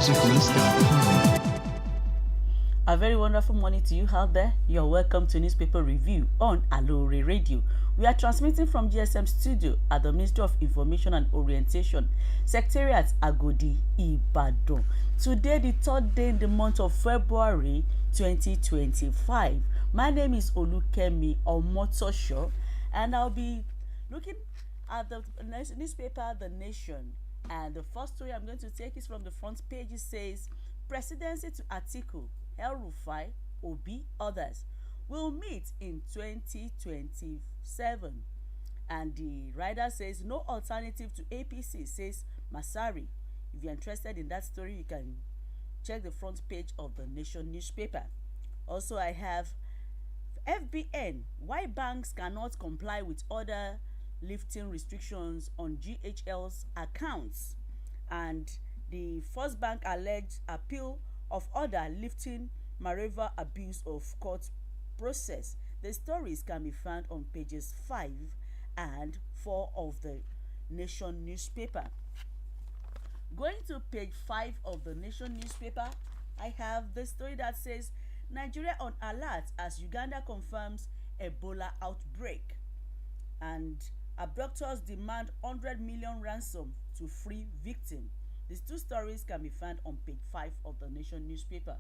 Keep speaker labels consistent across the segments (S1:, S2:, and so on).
S1: musiclist.com.
S2: A very wonderful morning to you out there. You're welcome to Newspaper Review on Aloore Radio. We are transmitting from GSM Studio at the Ministry of Information and Orientation, Secretariat Agodi, Ibadan. Today, the third day in the month of February 2025. My name is Olukemi Omotosho, and I'll be looking at the newspaper The Nation. And the first story I'm going to take is from the front page. It says, Presidency to Atiku, El-Rufai, Obi, others will meet in 2027. And the writer says, no alternative to APC, says Masari. If you're interested in that story, you can check the front page of the Nation newspaper. Also, I have FBN, why banks cannot comply with other lifting restrictions on GHL's accounts. And the First Bank alleged appeal of order lifting Mareva abuse of court process. The stories can be found on pages 5 and 4 of the Nation newspaper. Going to page 5 of the Nation newspaper, I have the story that says Nigeria on alert as Uganda confirms Ebola outbreak, and abductors demand 100 million ransom to free victim. These two stories can be found on page 5 of the Nation newspaper.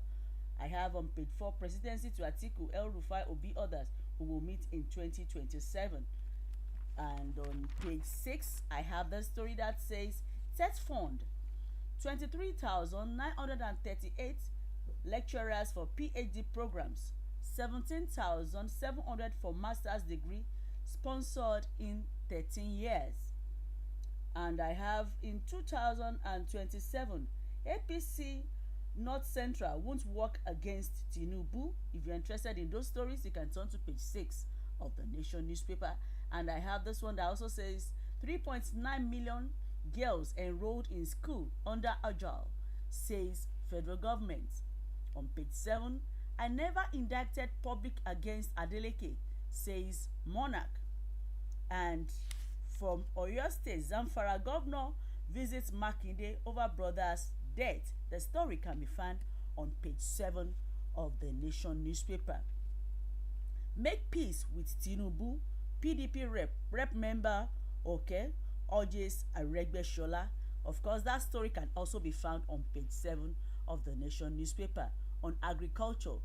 S2: I have on page 4, Presidency to Atiku, El-Rufai, Obi, others who will meet in 2027. And on page 6, I have the story that says Test Fund, 23,938 lecturers for PhD programs, 17,700 for master's degree, sponsored in 13 years. And I have in 2027, APC North Central won't work against Tinubu. If you're interested in those stories, you can turn to page 6 of the Nation newspaper. And I have this one that also says 3.9 million girls enrolled in school under Agile, says federal government. On page 7, I never indicted public against Adeleke, says Monarch. And from Oyo State, Zamfara governor visits Makinde over brother's death. The story can be found on page 7 of the Nation newspaper. Make peace with Tinubu, PDP rep member, okay, urges Aregbesola. Of course, that story can also be found on page 7 of the Nation newspaper. On agriculture,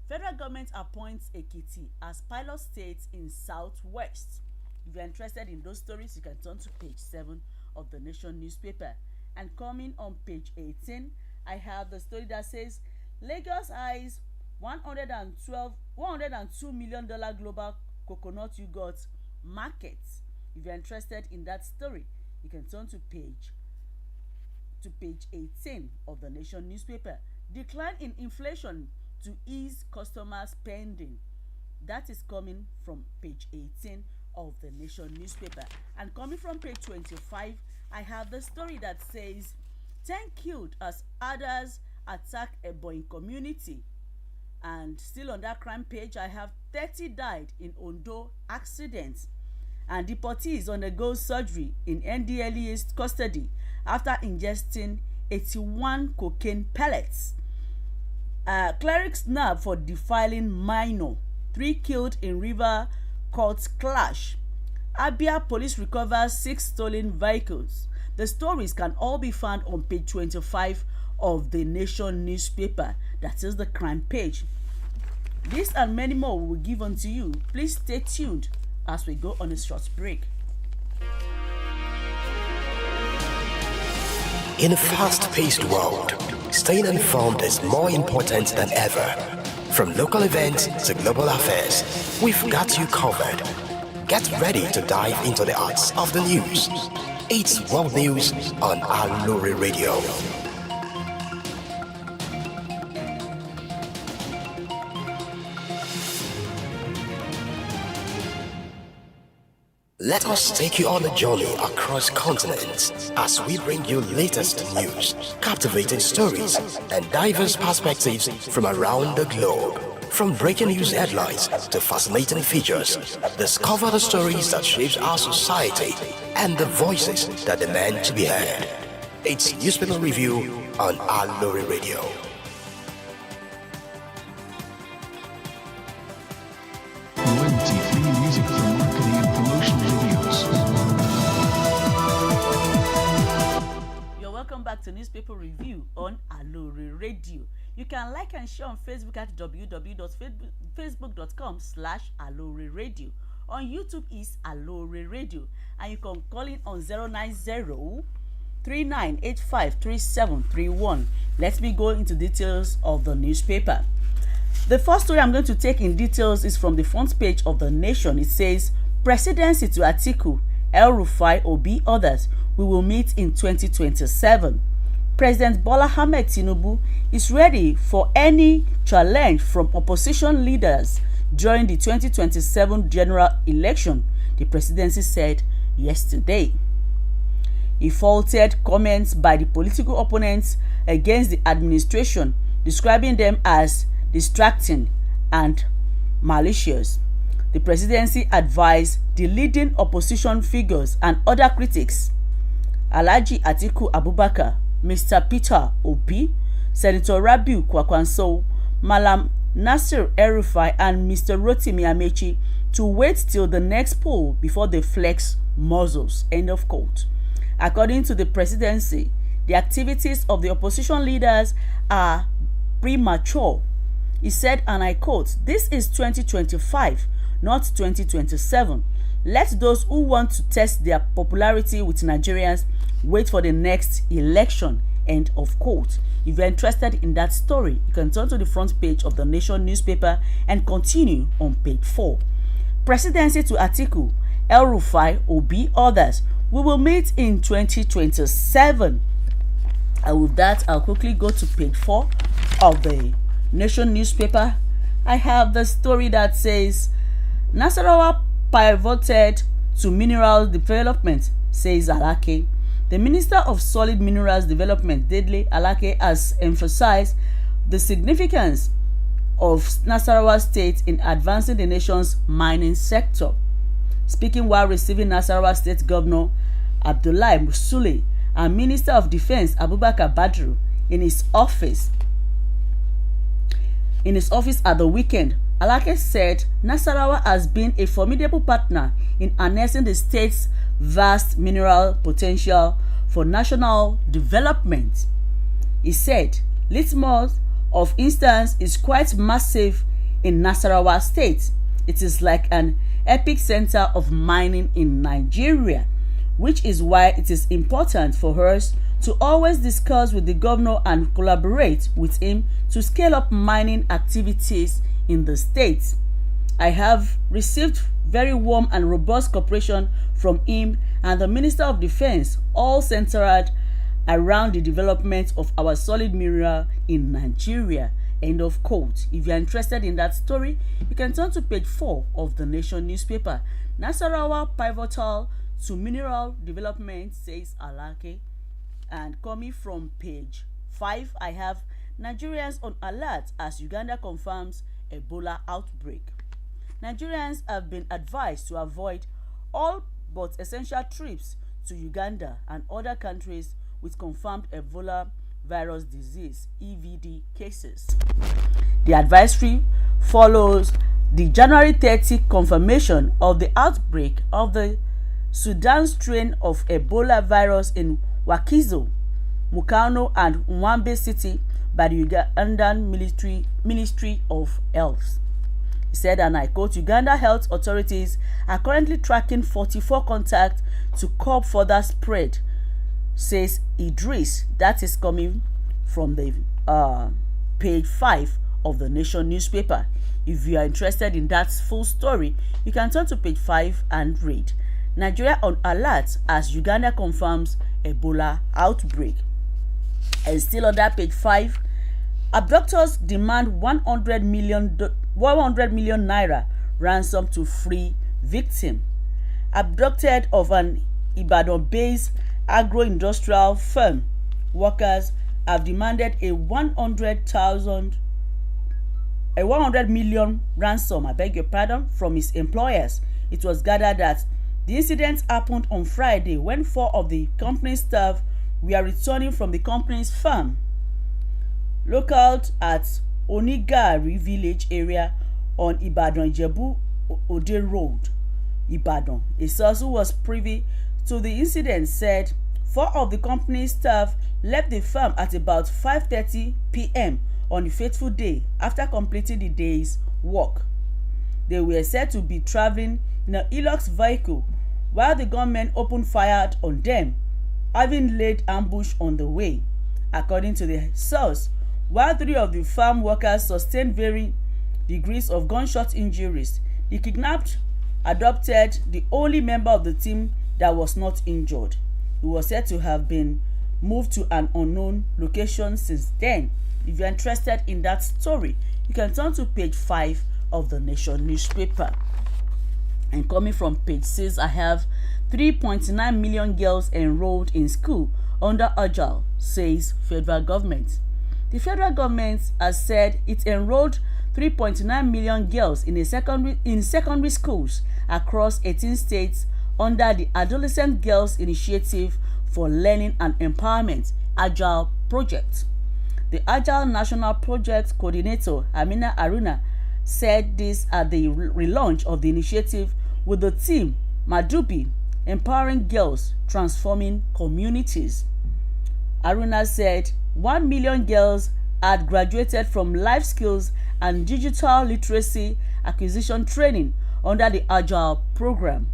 S2: federal government appoints Ekiti as pilot state in Southwest. If you're interested in those stories, you can turn to page 7 of the Nation newspaper. And coming on page 18, I have the story that says Lagos eyes $102 million global coconut yogurt market. If you're interested in that story, you can turn to page 18 of the Nation newspaper. Decline in inflation to ease customer spending. That is coming from page 18 of the Nation newspaper. And coming from page 25, I have the story that says 10 killed as others attack a Boeing community. And still on that crime page, I have 30 died in Ondo accidents. And deportees undergo surgery in NDLEA's custody after ingesting 81 cocaine pellets. Cleric snapped for defiling minor. 3 killed in River Court clash. Abia police recovers 6 stolen vehicles. The stories can all be found on page 25 of the Nation newspaper. That is the crime page. This and many more we will give unto you. Please stay tuned as we go on a short break.
S3: In a fast-paced world, staying informed is more important than ever. From local events to global affairs, we've got you covered. Get ready to dive into the arts of the news. It's World News on Aloore Radio. Let us take you on a journey across continents as we bring you latest news, captivating stories, and diverse perspectives from around the globe. From breaking news headlines to fascinating features, discover the stories that shapes our society and the voices that demand to be heard. It's Newspaper Review on Aloore Radio.
S1: Free music for marketing and promotion videos.
S2: You're welcome back to Newspaper Review on Aloore Radio. You can like and share on Facebook at www.facebook.com/Aloore Radio. On YouTube is Aloore Radio, and you can call in on 090-3985-3731. Let me go into details of the newspaper. The first story I'm going to take in details is from the front page of The Nation. It says, Presidency to Atiku, El-Rufai, Obi, others, we will meet in 2027. President Bola Ahmed Tinubu is ready for any challenge from opposition leaders during the 2027 general election, the presidency said yesterday. He faulted comments by the political opponents against the administration, describing them as distracting and malicious. The presidency advised the leading opposition figures and other critics, Alhaji Atiku Abubakar, Mr. Peter Obi, Senator Rabiu Kwakwanso, Malam Nasir El-Rufai, and Mr. Rotimi Amechi to wait till the next poll before they flex muscles. End of quote. According to the presidency, the activities of the opposition leaders are premature. He said, and I quote, "This is 2025, not 2027. Let those who want to test their popularity with Nigerians wait for the next election." End of quote. If you're interested in that story, you can turn to the front page of The Nation newspaper and continue on page 4. Presidency to Atiku, El-Rufai, Obi, others. We will meet in 2027. And with that, I'll quickly go to page 4 of The Nation newspaper. I have the story that says, Nasarawa pivoted to mineral development, says Alake. The Minister of Solid Minerals Development, Dele Alake, has emphasized the significance of Nasarawa State in advancing the nation's mining sector. Speaking while receiving Nasarawa State Governor Abdullahi Sule and Minister of Defense Abubakar Badru in his office at the weekend, Alake said Nasarawa has been a formidable partner in harnessing the state's vast mineral potential for national development. He said, Litmus, of instance, is quite massive in Nasarawa State. It is like an epic center of mining in Nigeria, which is why it is important for us to always discuss with the governor and collaborate with him to scale up mining activities in the state. I have received very warm and robust cooperation from him and the Minister of Defense, all centered around the development of our solid mineral in Nigeria. End of quote. If you are interested in that story, you can turn to page 4 of The Nation newspaper. Nasarawa pivotal to mineral development, says Alake. And coming from page 5, I have Nigerians on alert as Uganda confirms Ebola outbreak. Nigerians have been advised to avoid all but essential trips to Uganda and other countries with confirmed Ebola virus disease (EVD) cases. The advisory follows the January 30 confirmation of the outbreak of the Sudan strain of Ebola virus in Wakizo, Mukano, and Mwambe City by the Ugandan Ministry of Health. He said, and I quote, Uganda health authorities are currently tracking 44 contacts to curb further spread, says Idris. That is coming from the page 5 of The Nation newspaper. If you are interested in that full story, you can turn to page 5 and read. Nigeria on alert as Uganda confirms Ebola outbreak. And still on that page 5, abductors demand 100 million naira ransom to free victim. Abducted of an Ibadan-based agro-industrial firm, workers have demanded a 100 million ransom, from his employers. It was gathered that the incident happened on Friday when 4 of the company's staff were returning from the company's farm localed at Onigari village area on Ibadan-Ijebu Ode Road, Ibadan. A source who was privy to the incident said 4 of the company's staff left the farm at about 5:30 p.m. on the fateful day after completing the day's work. They were said to be traveling in a Hilux vehicle while the gunmen opened fire on them, having laid ambush on the way. According to the source, while 3 of the farm workers sustained varying degrees of gunshot injuries, the kidnapped adopted the only member of the team that was not injured. He was said to have been moved to an unknown location since then. If you're interested in that story, you can turn to page 5 of the Nation newspaper. And coming from page 6, I have 3.9 million girls enrolled in school under Agile, says federal government. The federal government has said it enrolled 3.9 million girls in secondary schools across 18 states under the Adolescent Girls Initiative for Learning and Empowerment Agile project. The Agile National Project Coordinator Amina Aruna said this at the relaunch of the initiative with the theme Madubi, Empowering Girls, Transforming Communities. Aruna said 1 million girls had graduated from life skills and digital literacy acquisition training under the Agile program.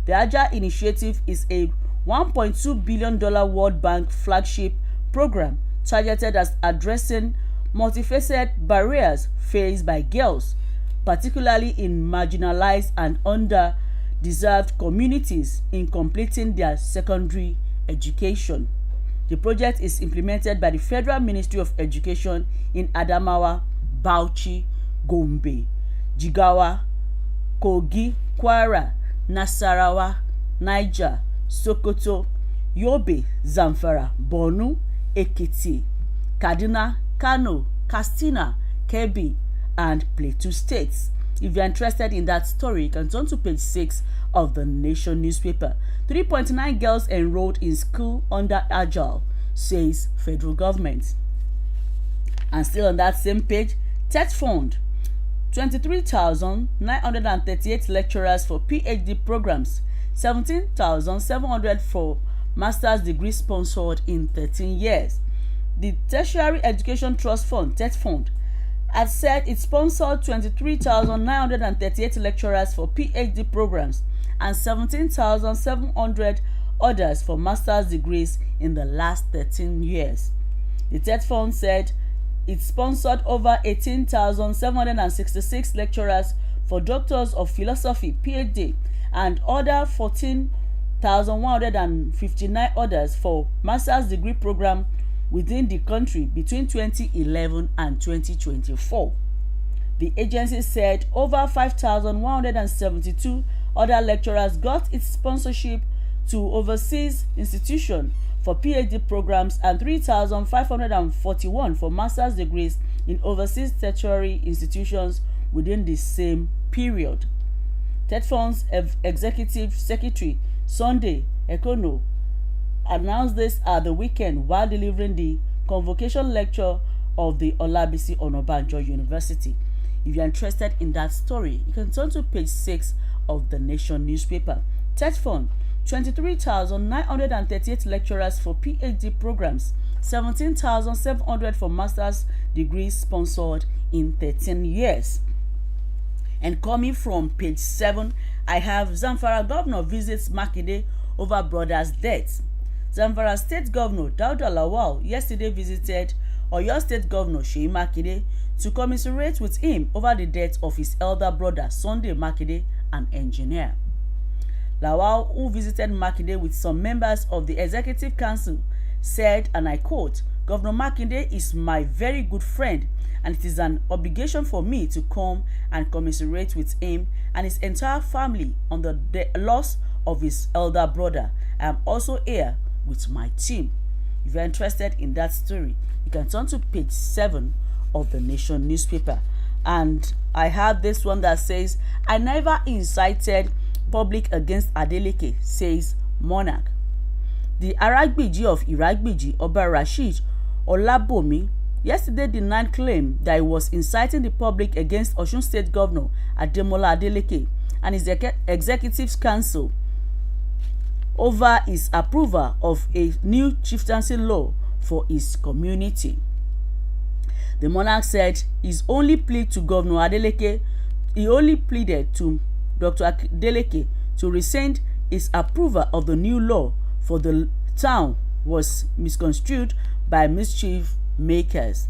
S2: The Agile initiative is a $1.2 billion World Bank flagship program targeted at addressing multifaceted barriers faced by girls, particularly in marginalized and under-deserved communities in completing their secondary education. The project is implemented by the Federal Ministry of Education in Adamawa, Bauchi, Gombe, Jigawa, Kogi, Kwara, Nasarawa, Niger, Sokoto, Yobe, Zamfara, Borno, Ekiti, Kaduna, Kano, Katsina, Kebbi, and Plateau states. If you're interested in that story, you can turn to page 6 of the Nation newspaper. 3.9 girls enrolled in school under Agile, says federal government. And still on that same page, TET Fund, 23,938 lecturers for PhD programs, 17,700 for master's degree sponsored in 13 years. The Tertiary Education Trust Fund, TET Fund, has said it sponsored 23,938 lecturers for PhD programs and 17,700 others for master's degrees in the last 13 years. The TET Fund said it sponsored over 18,766 lecturers for Doctors of Philosophy, PhD, and other 14,159 others for master's degree program within the country between 2011 and 2024. The agency said over 5,172 other lecturers got its sponsorship to overseas institutions for PhD programs and 3,541 for master's degrees in overseas tertiary institutions within the same period. TET Fund's Executive Secretary Sunday Ekono announced this at the weekend while delivering the convocation lecture of the Olabisi Onabanjo University. If you're interested in that story, you can turn to page 6 of the Nation newspaper. TET Fund, 23,938 lecturers for PhD programs, 17,700 for master's degrees sponsored in 13 years. And coming from page 7, I have Zamfara Governor visits Makinde over brother's death. Zamfara State Governor Dauda Lawal yesterday visited Oyo State Governor Seyi Makinde to commiserate with him over the death of his elder brother Sunday Makinde, an engineer. Lawal, who visited Makinde with some members of the Executive Council, said, and I quote, "Governor Makinde is my very good friend, and it is an obligation for me to come and commiserate with him and his entire family on the loss of his elder brother. I am also here with my team." If you are interested in that story, you can turn to page 7 of the Nation newspaper. And I have this one that says, "I never incited public against Adeleke," says Monarch. The Aragbiji of Iragbiji, Oba Rasheed Olabomi, yesterday denied claim that he was inciting the public against Osun State Governor Ademola Adeleke and his executive council over his approval of a new chieftaincy law for his community. The monarch said his only plea to Governor Adeleke, he only pleaded to Dr. Adeleke to rescind his approval of the new law for the town was misconstrued by mischief makers.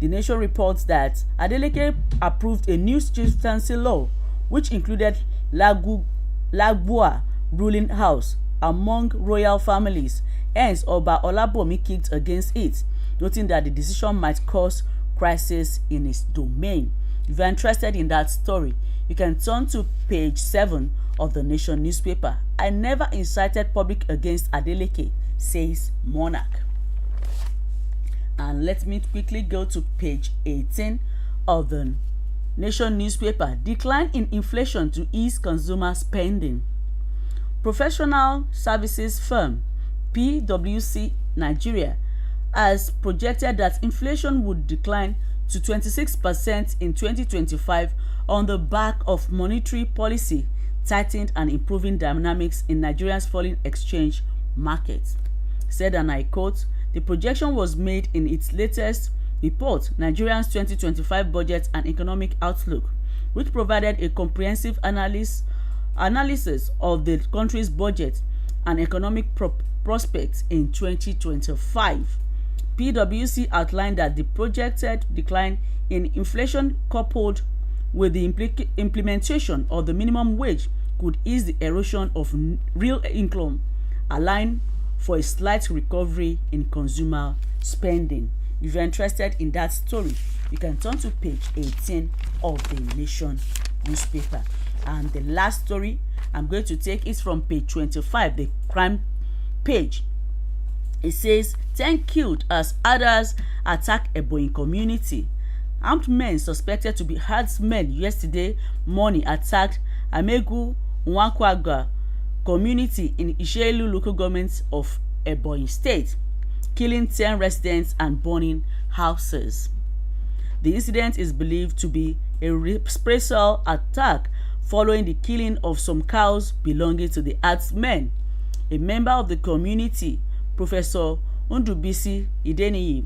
S2: The Nation reports that Adeleke approved a new chieftaincy law which included Lagbua ruling house among royal families. Hence, Oba Olabomi kicked against it, noting that the decision might cause crisis in his domain. If you're interested in that story, you can turn to page 7 of the Nation newspaper. I never incited public against Adeleke, says monarch. And let me quickly go to page 18 of the Nation newspaper. Decline in inflation to ease consumer spending. Professional services firm PwC Nigeria has projected that inflation would decline to 26% in 2025 on the back of monetary policy tightened and improving dynamics in Nigeria's falling exchange market. Said, and I quote, the projection was made in its latest report, Nigeria's 2025 Budget and Economic Outlook, which provided a comprehensive analysis of the country's budget and economic prospects in 2025. PwC outlined that the projected decline in inflation coupled with the implementation of the minimum wage could ease the erosion of real income, allowing for a slight recovery in consumer spending. If you're interested in that story, you can turn to page 18 of the Nation newspaper. And the last story, I'm going to take is from page 25, the crime page. It says, 10 killed as others attack Ebonyi community. Armed men suspected to be herdsmen yesterday morning attacked Amegu Nwankwaga community in Ishelu local government of Ebonyi State, killing 10 residents and burning houses. The incident is believed to be a reprisal attack following the killing of some cows belonging to the herdsmen. A member of the community, Professor Ndubisi Ideniyi,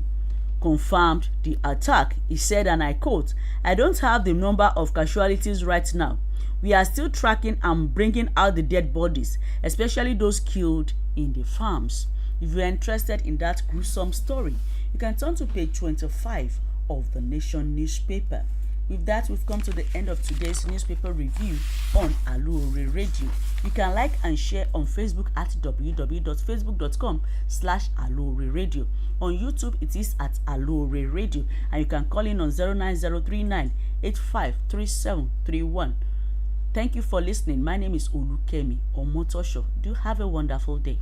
S2: confirmed the attack. He said, and I quote, I don't have the number of casualties right now. We are still tracking and bringing out the dead bodies, especially those killed in the farms. If you are interested in that gruesome story, you can turn to page 25 of the Nation newspaper. With that, we've come to the end of today's newspaper review on Aloore Radio. You can like and share on Facebook at www.facebook.com/Aloore Radio. On YouTube, it is at Aloore Radio. And you can call in on 09039853731. Thank you for listening. My name is Olukemi Omotosho. Do have a wonderful day.